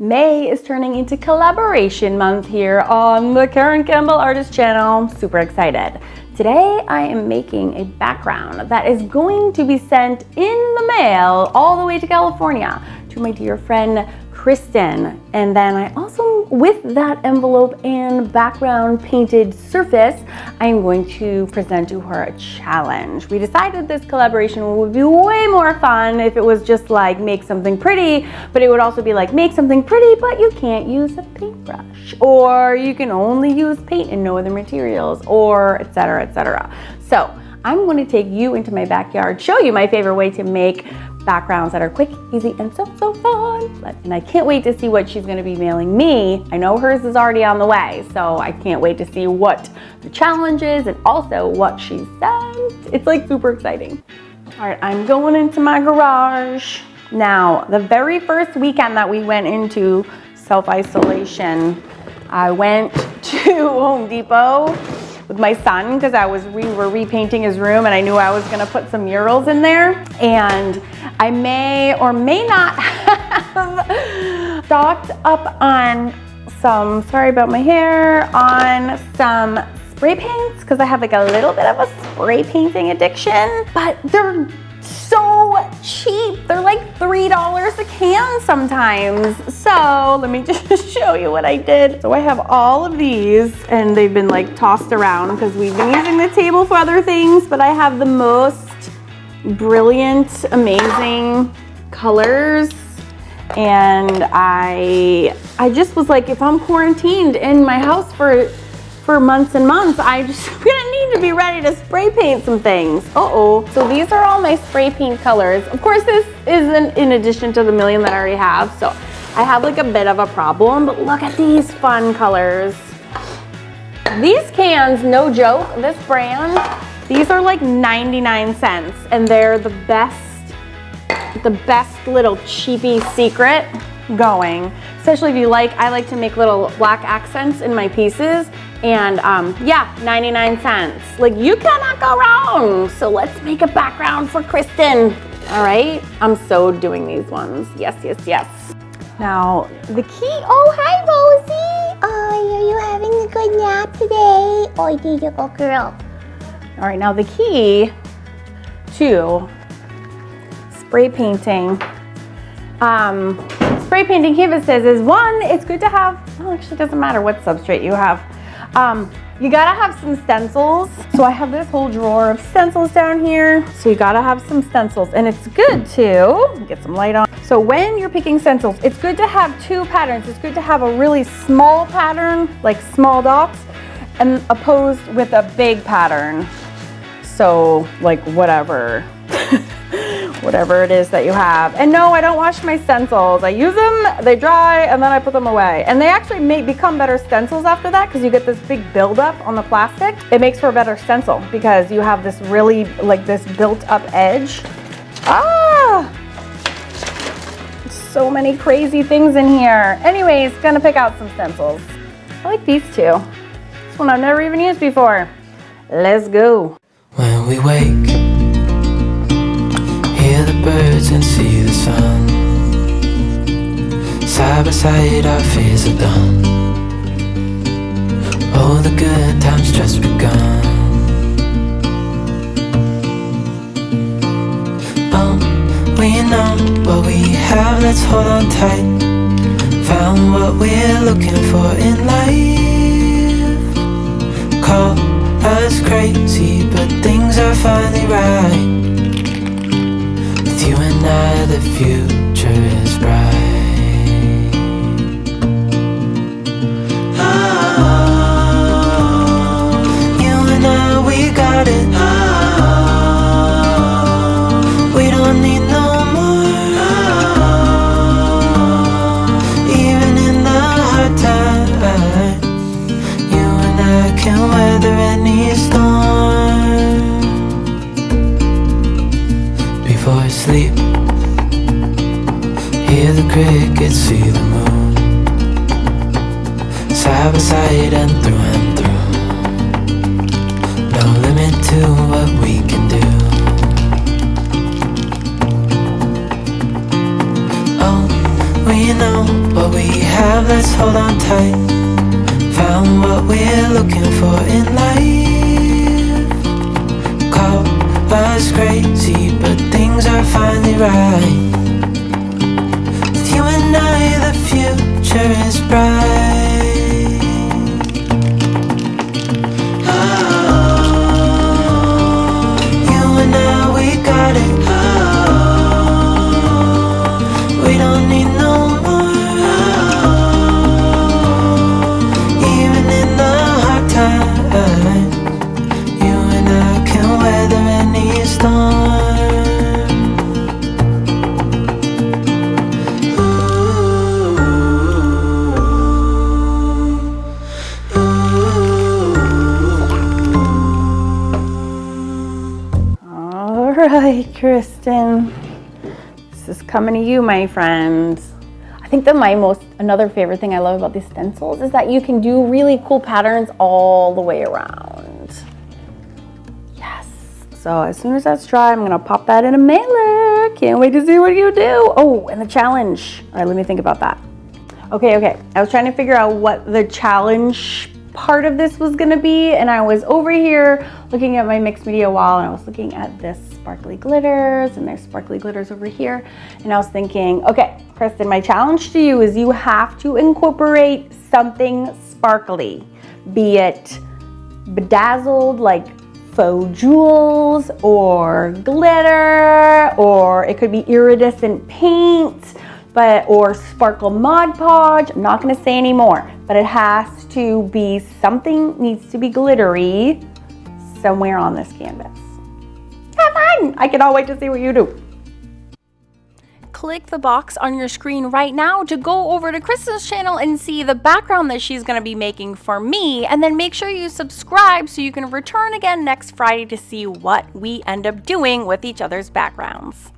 May is turning into collaboration month here on the Campbell artist channel. Super excited. Today I am making a background that is going to be sent in the mail all the way to California to my dear friend Kristin. And then I also, with that envelope and background painted surface, I am going to present to her a challenge. We decided this collaboration would be way more fun if it was just like make something pretty, but it would also be like make something pretty, but you can't use a paintbrush, or you can only use paint and no other materials, or etc., etc. So I'm going to take you into my backyard, show you my favorite way to make backgrounds that are quick, easy, and so fun. And I can't wait to see what she's going to be mailing me. I know hers is already on the way, so I can't wait to see what the challenge is and also what she sent. It's like super exciting. All right, I'm going into my garage. Now, the very first weekend that we went into self-isolation, I went to Home Depot with my son because we were repainting his room and I knew I was gonna put some murals in there. And I may or may not have stocked up on some, sorry about my hair, on some spray paints because I have like a little bit of a spray painting addiction, but they're so cheap. They're like $3 a can sometimes. So let me just show you what I did. So I have all of these and they've been like tossed around because we've been using the table for other things, but I have the most brilliant, amazing colors. And I just was like, if I'm quarantined in my house for months and months, I'm gonna need to be ready to spray paint some things. So these are all my spray paint colors. Of course, this isn't in addition to the million that I already have, so I have like a bit of a problem, but look at these fun colors. These cans, no joke, this brand, these are like 99 cents, and they're the best little cheapy secret going. Especially if you like, I like to make little black accents in my pieces. And yeah, 99 cents. Like, you cannot go wrong. So let's make a background for Kristin. All right, I'm so doing these ones. Yes, yes, yes. Now, the key, oh, hi, Rosie. Oh, are you having a good nap today? Oh, did you go, girl? All right, now the key to spray painting canvases is one, it's good to have, well, actually it doesn't matter what substrate you have. You gotta have some stencils. So I have this whole drawer of stencils down here. So you gotta have some stencils, and it's good to get some light on. So when you're picking stencils, it's good to have two patterns. It's good to have a really small pattern, like small dots, and opposed with a big pattern. So like whatever it is that you have. And no, I don't wash my stencils. I use them, they dry, and then I put them away. And they actually become better stencils after that because you get this big buildup on the plastic. It makes for a better stencil because you have this really, like this built up edge. So many crazy things in here. Anyways, gonna pick out some stencils. I like these two. This one I've never even used before. Let's go. When we wake, hear the birds and see the sun. Side by side our fears are done. Oh, the good times just begun. We know what we have, let's hold on tight. Found what we're looking for in life. Call us crazy, but things are finally right. With you and I, the future is bright. You and I, we got it. We don't need no more. Even in the hard time, you and I can weather any storm. Before I sleep, hear the crickets, see the moon. Side by side and through. No limit to what we can do. Oh, we know what we love, let's hold on tight. Found what we're looking for in life. Call us crazy, but things are finally right. With you and I, the future is bright. Oh, you and I, we got it. Oh, we don't need no more. Oh, even in the hard times, you and I can weather any storm. All right, Kristin, this is coming to you, my friends. I think that another favorite thing I love about these stencils is that you can do really cool patterns all the way around. Yes. So as soon as that's dry, I'm gonna pop that in a mailer. Can't wait to see what you do. Oh, and the challenge. All right, let me think about that. Okay. I was trying to figure out what the challenge part of this was gonna be, and I was over here looking at my mixed media wall, and I was looking at this sparkly glitters, and there's sparkly glitters over here, and I was thinking, okay, Kristin, my challenge to you is you have to incorporate something sparkly, be it bedazzled like faux jewels or glitter, or it could be iridescent paint, or sparkle Mod Podge. I'm not gonna say any more, but it has to be something, needs to be glittery somewhere on this canvas. Have fun! I cannot wait to see what you do. Click the box on your screen right now to go over to Kristin's channel and see the background that she's gonna be making for me, and then make sure you subscribe so you can return again next Friday to see what we end up doing with each other's backgrounds.